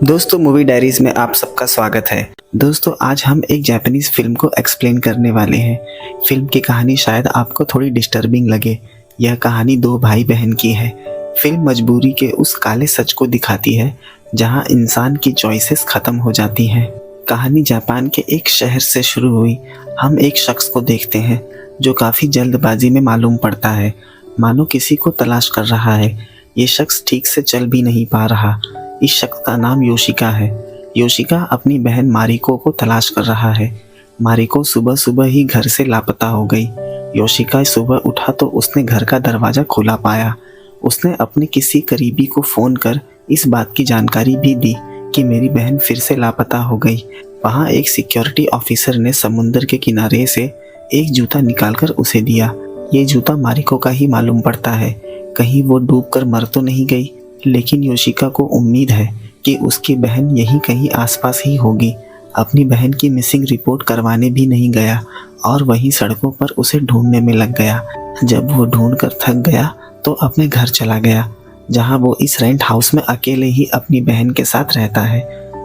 दोस्तों, movie diaries में आप सबका स्वागत है। दोस्तों, आज हम एक जापानीज फिल्म को एक्सप्लेन करने वाले हैं। फिल्म की कहानी शायद आपको थोड़ी डिस्टर्बिंग लगे। यह कहानी दो भाई बहन की है। फिल्म मजबूरी के उस काले सच को दिखाती है जहां इंसान की चॉइसेस खत्म हो जाती हैं। कहानी जापान के एक शहर से शुरू हुई। हम एक शख्स को देखते हैं जो काफ़ी जल्दबाजी में मालूम पड़ता है, मानो किसी को तलाश कर रहा है। ये शख्स ठीक से चल भी नहीं पा रहा। इस शख्स का नाम योशिका है। योशिका अपनी बहन मारिको को तलाश कर रहा है। मारिको सुबह सुबह ही घर से लापता हो गई। योशिका सुबह उठा तो उसने घर का दरवाज़ा खुला पाया। उसने अपने किसी करीबी को फ़ोन कर इस बात की जानकारी भी दी कि मेरी बहन फिर से लापता हो गई। वहाँ एक सिक्योरिटी ऑफिसर ने समुंदर के किनारे से एक जूता निकालकर उसे दिया। ये जूता मारिको का ही मालूम पड़ता है। कहीं वो डूबकर मर तो नहीं गई। लेकिन योशिका को उम्मीद है कि उसकी बहन यहीं कहीं आसपास ही होगी। अपनी बहन की मिसिंग रिपोर्ट करवाने भी नहीं गया और वहीं सड़कों पर उसे ढूंढने में लग गया। जब वो ढूंढ कर थक गया तो अपने घर चला गया, जहां वो इस रेंट हाउस में अकेले ही अपनी बहन के साथ रहता है।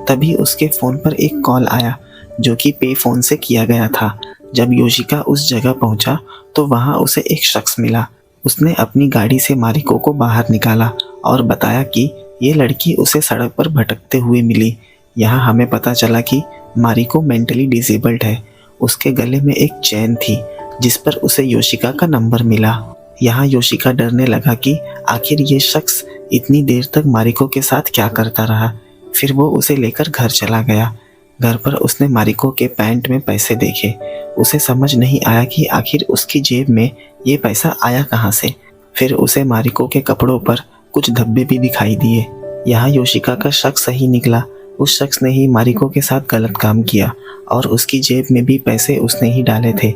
तभी उसके फ़ोन पर एक कॉल आया जो कि पे फ़ोन से किया गया था। जब योशिका उस जगह पहुंचा तो वहां उसे एक शख्स मिला। उसने अपनी गाड़ी से मारिको को बाहर निकाला और बताया कि ये लड़की उसे सड़क पर भटकते हुए मिली। यहाँ हमें पता चला कि मारिको मेंटली डिसेबल्ड है। उसके गले में एक चेन थी जिस पर उसे योशिका का नंबर मिला। यहाँ योशिका डरने लगा कि आखिर ये शख्स इतनी देर तक मारिको के साथ क्या करता रहा। फिर वो उसे लेकर घर चला गया। घर पर उसने मारिको के पैंट में पैसे देखे। उसे समझ नहीं आया कि आखिर उसकी जेब में ये पैसा आया कहाँ से। फिर उसे मारिको के कपड़ों पर कुछ धब्बे भी दिखाई दिए। यहाँ योशिका का शक सही निकला। उस शख्स ने ही मारिको के साथ गलत काम किया और उसकी जेब में भी पैसे उसने ही डाले थे।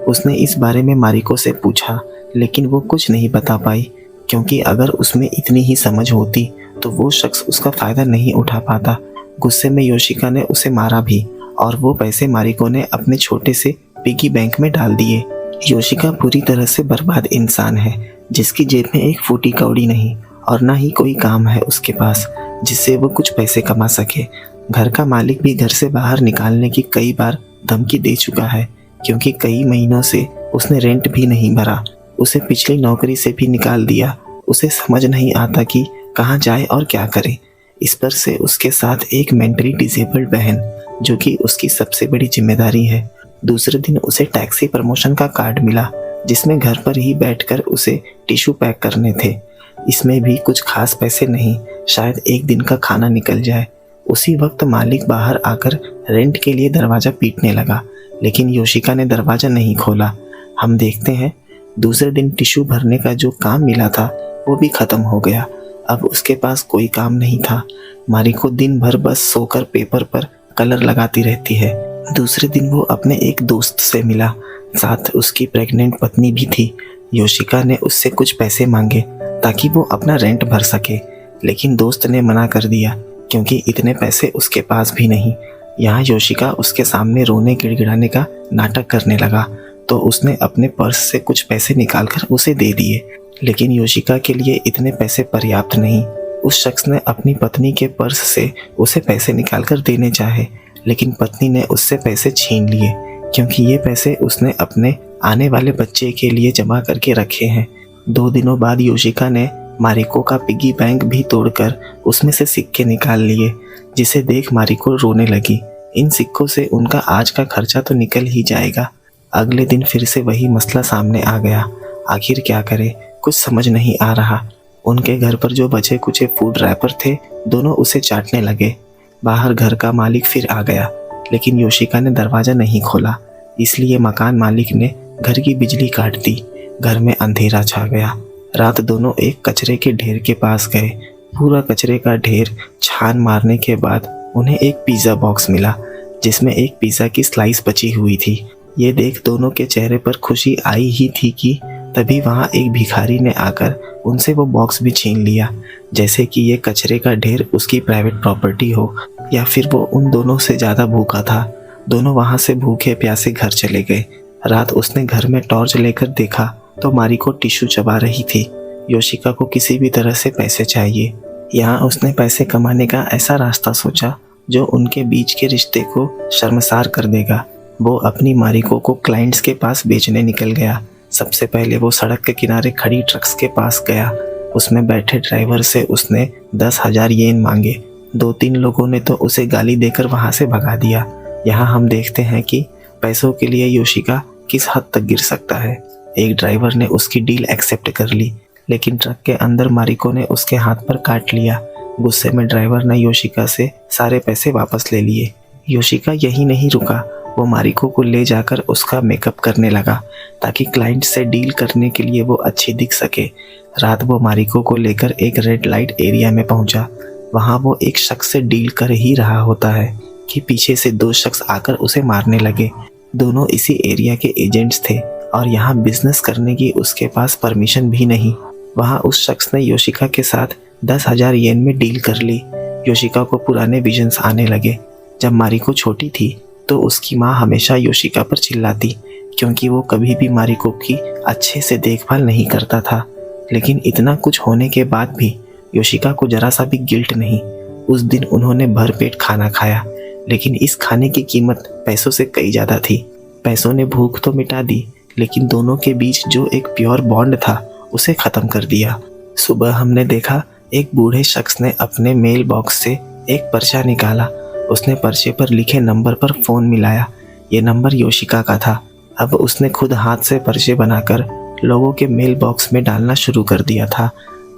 उसने इस बारे में मारिको से पूछा, लेकिन वो कुछ नहीं बता पाई, क्योंकि अगर उसमें इतनी ही समझ होती तो वो शख्स उसका फ़ायदा नहीं उठा पाता। गुस्से में योशिका ने उसे मारा भी और वो पैसे मारिको ने अपने छोटे से पिगी बैंक में डाल दिए। योशिका पूरी तरह से बर्बाद इंसान है, जिसकी जेब में एक फूटी कौड़ी नहीं और ना ही कोई काम है उसके पास जिससे वो कुछ पैसे कमा सके। घर का मालिक भी घर से बाहर निकालने की कई बार धमकी दे चुका है, क्योंकि कई महीनों से उसने रेंट भी नहीं भरा। उसे पिछली नौकरी से भी निकाल दिया। उसे समझ नहीं आता कि कहाँ जाए और क्या करे। इस पर से उसके साथ एक मेंटली डिसेबल्ड बहन, जो कि उसकी सबसे बड़ी जिम्मेदारी है। दूसरे दिन उसे टैक्सी प्रमोशन का कार्ड मिला, जिसमें घर पर ही बैठकर उसे टिश्यू पैक करने थे। इसमें भी कुछ खास पैसे नहीं, शायद एक दिन का खाना निकल जाए। उसी वक्त मालिक बाहर आकर रेंट के लिए दरवाज़ा पीटने लगा, लेकिन योशिका ने दरवाज़ा नहीं खोला। हम देखते हैं दूसरे दिन टिश्यू भरने का जो काम मिला था वो भी ख़त्म हो गया। अब उसके पास कोई काम नहीं था। मारिको दिन भर बस सोकर पेपर पर कलर लगाती रहती है। दूसरे दिन वो अपने एक दोस्त से मिला, साथ उसकी प्रेग्नेंट पत्नी भी थी। योशिका ने उससे कुछ पैसे मांगे ताकि वो अपना रेंट भर सके, लेकिन दोस्त ने मना कर दिया क्योंकि इतने पैसे उसके पास भी नहीं। यहाँ योशिका उसके सामने रोने गिड़गिड़ाने का नाटक करने लगा तो उसने अपने पर्स से कुछ पैसे निकालकर उसे दे दिए, लेकिन योशिका के लिए इतने पैसे पर्याप्त नहीं। उस शख्स ने अपनी पत्नी के पर्स से उसे पैसे निकालकर देने चाहे, लेकिन पत्नी ने उससे पैसे छीन लिए, क्योंकि ये पैसे उसने अपने आने वाले बच्चे के लिए जमा करके रखे हैं। 2 दिनों बाद योशिका ने मारिको का पिगी बैंक भी तोड़कर उसमें से सिक्के निकाल लिए, जिसे देख मारिको रोने लगी। इन सिक्कों से उनका आज का खर्चा तो निकल ही जाएगा। अगले दिन फिर से वही मसला सामने आ गया। आखिर क्या करे, कुछ समझ नहीं आ रहा। उनके घर पर जो बचे कुचे फूड रैपर थे, दोनों उसे चाटने लगे। बाहर घर का मालिक फिर आ गया, लेकिन योशिका ने दरवाज़ा नहीं खोला, इसलिए मकान मालिक ने घर की बिजली काट दी। घर में अंधेरा छा गया। रात दोनों एक कचरे के ढेर के पास गए। पूरा कचरे का ढेर छान मारने के बाद उन्हें एक पिज़्ज़ा बॉक्स मिला, जिसमें एक पिज़्ज़ा की स्लाइस बची हुई थी। ये देख दोनों के चेहरे पर खुशी आई ही थी कि तभी वहाँ एक भिखारी ने आकर उनसे वो बॉक्स भी छीन लिया, जैसे कि ये कचरे का ढेर उसकी प्राइवेट प्रॉपर्टी हो, या फिर वो उन दोनों से ज़्यादा भूखा था। दोनों वहाँ से भूखे प्यासे घर चले गए। रात उसने घर में टॉर्च लेकर देखा तो मारिको टिश्यू चबा रही थी। योशिका को किसी भी तरह से पैसे चाहिए। यहाँ उसने पैसे कमाने का ऐसा रास्ता सोचा जो उनके बीच के रिश्ते को शर्मसार कर देगा। वो अपनी मारिको को क्लाइंट्स के पास बेचने निकल गया। सबसे पहले वो सड़क के किनारे खड़ी ट्रक्स के पास गया। उसमें बैठे ड्राइवर से उसने 10,000 येन मांगे। 2-3 लोगों ने तो उसे गाली देकर वहाँ से भगा दिया। यहाँ हम देखते हैं कि पैसों के लिए योशिका किस हद तक गिर सकता है। एक ड्राइवर ने उसकी डील एक्सेप्ट कर ली, लेकिन ट्रक के अंदर मारिको ने उसके हाथ पर काट लिया। गुस्से में ड्राइवर ने योशिका से सारे पैसे वापस ले लिए। योशिका यही नहीं रुका, वो मारिको को ले जाकर उसका मेकअप करने लगा ताकि क्लाइंट से डील करने के लिए वो अच्छी दिख सके। रात वो मारिको को लेकर एक रेड लाइट एरिया में पहुंचा। वहाँ वो एक शख्स से डील कर ही रहा होता है कि पीछे से 2 शख्स आकर उसे मारने लगे। दोनों इसी एरिया के एजेंट्स थे और यहाँ बिजनेस करने की उसके पास परमिशन भी नहीं। वहाँ उस शख्स ने योशिका के साथ 10,000 येन में डील कर ली। योशिका को पुराने विजन्स आने लगे। जब मारिको छोटी थी तो उसकी माँ हमेशा योशिका पर चिल्लाती क्योंकि वो कभी भी मारिको की अच्छे से देखभाल नहीं करता था। लेकिन इतना कुछ होने के बाद भी योशिका को जरा सा भी गिल्ट नहीं। उस दिन उन्होंने भरपेट खाना खाया, लेकिन इस खाने की कीमत पैसों से कई ज़्यादा थी। पैसों ने भूख तो मिटा दी, लेकिन दोनों के बीच जो एक प्योर बॉन्ड था उसे ख़त्म कर दिया। सुबह हमने देखा एक बूढ़े शख्स ने अपने मेल बॉक्स से एक पर्चा निकाला। उसने पर्चे पर लिखे नंबर पर फ़ोन मिलाया। ये नंबर योशिका का था। अब उसने खुद हाथ से पर्चे बनाकर लोगों के मेल बॉक्स में डालना शुरू कर दिया था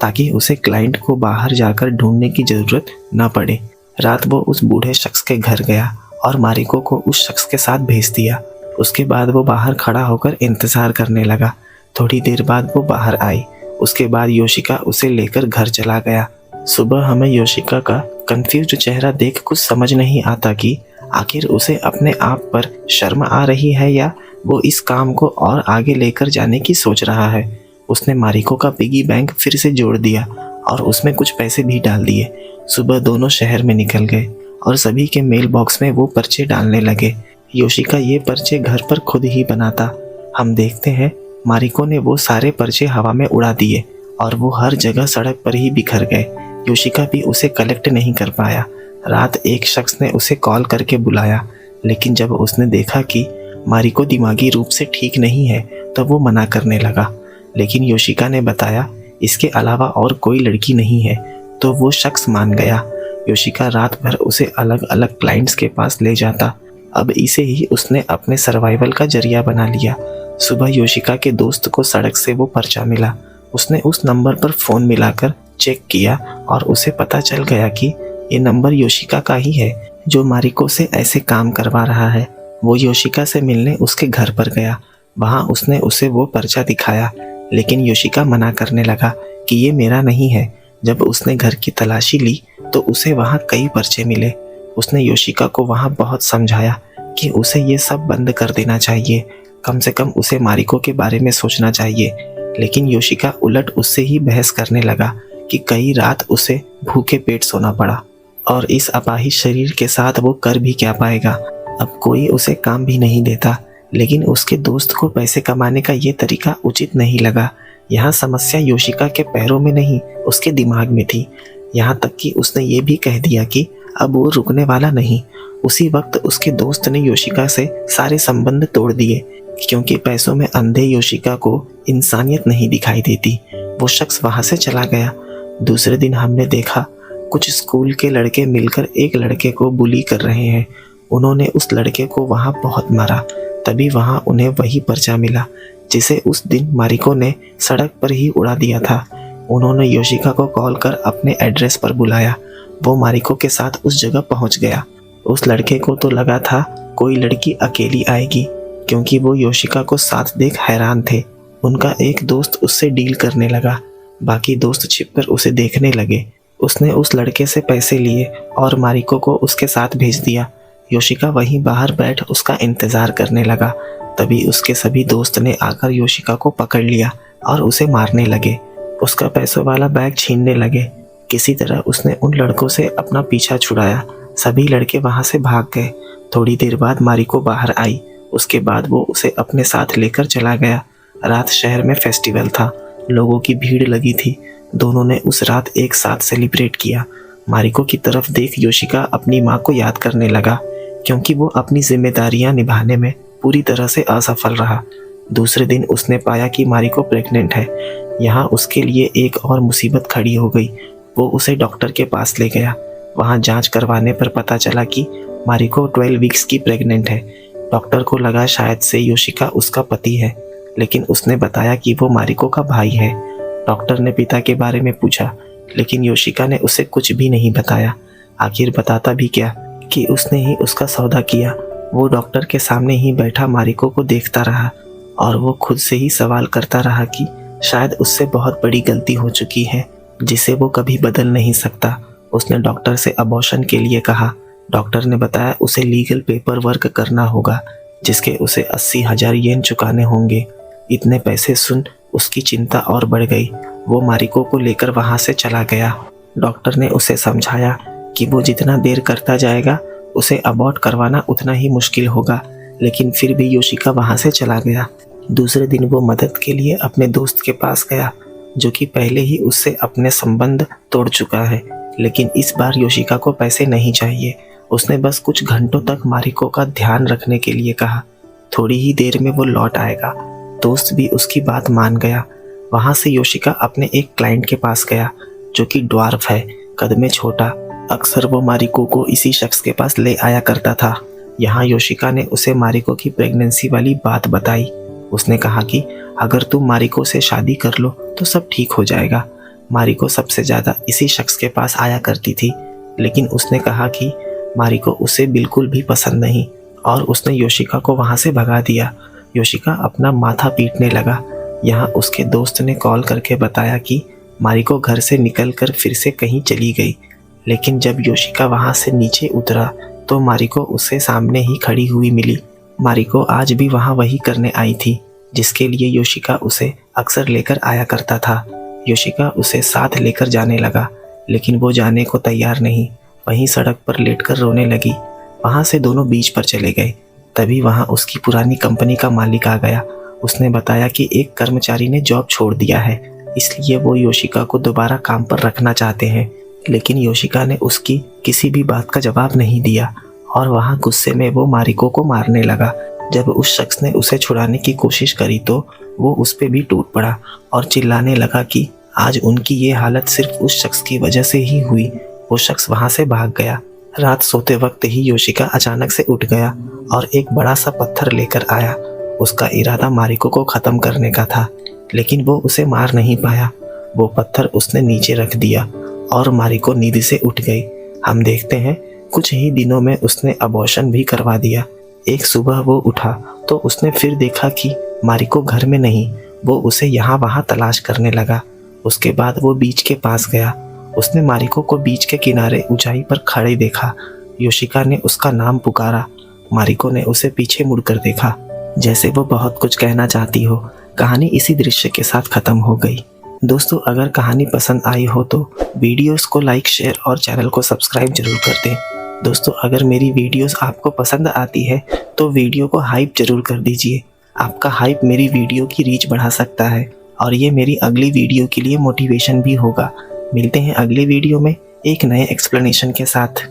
ताकि उसे क्लाइंट को बाहर जाकर ढूंढने की ज़रूरत न पड़े। रात वो उस बूढ़े शख्स के घर गया और मारिको को उस शख्स के साथ भेज दिया। उसके बाद वो बाहर खड़ा होकर इंतज़ार करने लगा। थोड़ी देर बाद वो बाहर आई। उसके बाद योशिका उसे लेकर घर चला गया। सुबह हमें योशिका का कंफ्यूज्ड चेहरा देख कुछ समझ नहीं आता कि आखिर उसे अपने आप पर शर्म आ रही है या वो इस काम को और आगे लेकर जाने की सोच रहा है। उसने मारिको का पिगी बैंक फिर से जोड़ दिया और उसमें कुछ पैसे भी डाल दिए। सुबह दोनों शहर में निकल गए और सभी के मेल बॉक्स में वो पर्चे डालने लगे। योशिका ये पर्चे घर पर खुद ही बनाता। हम देखते हैं मारिको ने वो सारे पर्चे हवा में उड़ा दिए और वो हर जगह सड़क पर ही बिखर गए। योशिका भी उसे कलेक्ट नहीं कर पाया। रात एक शख्स ने उसे कॉल करके बुलाया, लेकिन जब उसने देखा कि मारिको दिमागी रूप से ठीक नहीं है तब वो मना करने लगा। लेकिन योशिका ने बताया इसके अलावा और कोई लड़की नहीं है, तो वो शख्स मान गया। योशिका रात भर उसे अलग अलग क्लाइंट्स के पास ले जाता। अब इसे ही उसने अपने सर्वाइवल का जरिया बना लिया। सुबह योशिका के दोस्त को सड़क से वो पर्चा मिला। उसने उस नंबर पर फ़ोन मिलाकर चेक किया और उसे पता चल गया कि ये नंबर योशिका का ही है जो मारिको से ऐसे काम करवा रहा है। वो योशिका से मिलने उसके घर पर गया। वहाँ उसने उसे वो पर्चा दिखाया, लेकिन योशिका मना करने लगा कि ये मेरा नहीं है। जब उसने घर की तलाशी ली तो उसे वहाँ कई पर्चे मिले। उसने योशिका को वहाँ बहुत समझाया कि उसे ये सब बंद कर देना चाहिए, कम से कम उसे मारिको के बारे में सोचना चाहिए। लेकिन योशिका उलट उससे ही बहस करने लगा कि कई रात उसे भूखे पेट सोना पड़ा और इस अपाहिज शरीर के साथ वो कर भी क्या पाएगा। अब कोई उसे काम भी नहीं देता। लेकिन उसके दोस्त को पैसे कमाने का ये तरीका उचित नहीं लगा। यहाँ समस्या योशिका के पैरों में नहीं, उसके दिमाग में थी। यहाँ तक कि उसने ये भी कह दिया कि अब वो रुकने वाला नहीं। उसी वक्त उसके दोस्त ने योशिका से सारे संबंध तोड़ दिए, क्योंकि पैसों में अंधे योशिका को इंसानियत नहीं दिखाई देती। वो शख्स वहाँ से चला गया। दूसरे दिन हमने देखा कुछ स्कूल के लड़के मिलकर एक लड़के को बुली कर रहे हैं। उन्होंने उस लड़के को वहाँ बहुत मारा। तभी वहाँ उन्हें वही पर्चा मिला जिसे उस दिन मारिको ने सड़क पर ही उड़ा दिया था। उन्होंने योशिका को कॉल कर अपने एड्रेस पर बुलाया। वो मारिको के साथ उस जगह पहुँच गया। उस लड़के को तो लगा था कोई लड़की अकेली आएगी, क्योंकि वो योशिका को साथ देख हैरान थे। उनका एक दोस्त उससे डील करने लगा। बाकी दोस्त छिपकर उसे देखने लगे। उसने उस लड़के से पैसे लिए और मारिको को उसके साथ भेज दिया। योशिका वहीं बाहर बैठ उसका इंतज़ार करने लगा। तभी उसके सभी दोस्त ने आकर योशिका को पकड़ लिया और उसे मारने लगे। उसका पैसों वाला बैग छीनने लगे। किसी तरह उसने उन लड़कों से अपना पीछा छुड़ाया। सभी लड़के वहाँ से भाग गए। थोड़ी देर बाद मारिको बाहर आई। उसके बाद वो उसे अपने साथ लेकर चला गया। रात शहर में फेस्टिवल था। लोगों की भीड़ लगी थी। दोनों ने उस रात एक साथ सेलिब्रेट किया। मारिको की तरफ देख योशिका अपनी माँ को याद करने लगा, क्योंकि वो अपनी जिम्मेदारियां निभाने में पूरी तरह से असफल रहा। दूसरे दिन उसने पाया कि मारिको प्रेग्नेंट है। यहाँ उसके लिए एक और मुसीबत खड़ी हो गई। वो उसे डॉक्टर के पास ले गया। वहाँ जांच करवाने पर पता चला कि मारिको 12 वीक्स की प्रेग्नेंट है। डॉक्टर को लगा शायद से योशिका उसका पति है, लेकिन उसने बताया कि वो मारिको का भाई है। डॉक्टर ने पिता के बारे में पूछा, लेकिन योशिका ने उसे कुछ भी नहीं बताया। आखिर बताता भी क्या कि उसने ही उसका सौदा किया। वो डॉक्टर के सामने ही बैठा मारिको को देखता रहा और वो खुद से ही सवाल करता रहा कि शायद उससे बहुत बड़ी गलती हो चुकी है जिसे वो कभी बदल नहीं सकता। उसने डॉक्टर से अबॉर्शन के लिए कहा। डॉक्टर ने बताया उसे लीगल पेपर वर्क करना होगा, जिसके उसे 80,000 येन चुकाने होंगे। इतने पैसे सुन उसकी चिंता और बढ़ गई। वो मारिको को लेकर वहाँ से चला गया। डॉक्टर ने उसे समझाया कि वो जितना देर करता जाएगा उसे अबॉर्ट करवाना उतना ही मुश्किल होगा, लेकिन फिर भी योशिका वहाँ से चला गया। दूसरे दिन वो मदद के लिए अपने दोस्त के पास गया, जो कि पहले ही उससे अपने संबंध तोड़ चुका है। लेकिन इस बार योशिका को पैसे नहीं चाहिए। उसने बस कुछ घंटों तक मारिको का ध्यान रखने के लिए कहा। थोड़ी ही देर में वो लौट आएगा। दोस्त भी उसकी बात मान गया। वहाँ से योशिका अपने एक क्लाइंट के पास गया, जो कि ड्वार्फ है, कद में छोटा। अक्सर वो मारिको को इसी शख्स के पास ले आया करता था। यहाँ योशिका ने उसे मारिको की प्रेगनेंसी वाली बात बताई। उसने कहा कि अगर तुम मारिको से शादी कर लो तो सब ठीक हो जाएगा। मारिको सबसे ज़्यादा इसी शख्स के पास आया करती थी, लेकिन उसने कहा कि मारिको उसे बिल्कुल भी पसंद नहीं और उसने योशिका को वहाँ से भगा दिया। योशिका अपना माथा पीटने लगा। यहाँ उसके दोस्त ने कॉल करके बताया कि मारिको घर से निकलकर फिर से कहीं चली गई। लेकिन जब योशिका वहाँ से नीचे उतरा तो मारिको उससे सामने ही खड़ी हुई मिली। मारिको आज भी वहाँ वही करने आई थी जिसके लिए योशिका उसे अक्सर लेकर आया करता था। योशिका उसे साथ लेकर जाने लगा, लेकिन वो जाने को तैयार नहीं। वहीं सड़क पर लेटकर रोने लगी। वहाँ से दोनों बीच पर चले गए। तभी वहाँ उसकी पुरानी कंपनी का मालिक आ गया। उसने बताया कि एक कर्मचारी ने जॉब छोड़ दिया है, इसलिए वो योशिका को दोबारा काम पर रखना चाहते हैं। लेकिन योशिका ने उसकी किसी भी बात का जवाब नहीं दिया और वहाँ गुस्से में वो मारिको को मारने लगा। जब उस शख्स ने उसे छुड़ाने की कोशिश करी तो वो उस पे भी टूट पड़ा और चिल्लाने लगा कि आज उनकी ये हालत सिर्फ उस शख्स की वजह से ही हुई। वो शख्स वहाँ से भाग गया। रात सोते वक्त ही योशिका अचानक से उठ गया और एक बड़ा सा पत्थर लेकर आया। उसका इरादा मारिको को ख़त्म करने का था, लेकिन वो उसे मार नहीं पाया। वो पत्थर उसने नीचे रख दिया और मारिको नींद से उठ गई। हम देखते हैं कुछ ही दिनों में उसने अबॉर्शन भी करवा दिया। एक सुबह वो उठा तो उसने फिर देखा कि मारिको घर में नहीं। वो उसे यहाँ वहाँ तलाश करने लगा। उसके बाद वो बीच के पास गया। उसने मारिको को बीच के किनारे ऊंचाई पर खड़े देखा। योशिका ने उसका नाम पुकारा। मारिको ने उसे पीछे मुड़कर देखा, जैसे वो बहुत कुछ कहना चाहती हो। कहानी इसी दृश्य के साथ खत्म हो गई। दोस्तों, अगर कहानी पसंद आई हो तो वीडियोस को लाइक, शेयर और चैनल को सब्सक्राइब जरूर कर दें। दोस्तों, अगर मेरी वीडियोस आपको पसंद आती है तो वीडियो को हाइप जरूर कर दीजिए। आपका हाइप मेरी वीडियो की रीच बढ़ा सकता है और ये मेरी अगली वीडियो के लिए मोटिवेशन भी होगा। मिलते हैं अगले वीडियो में एक नए एक्सप्लेनेशन के साथ।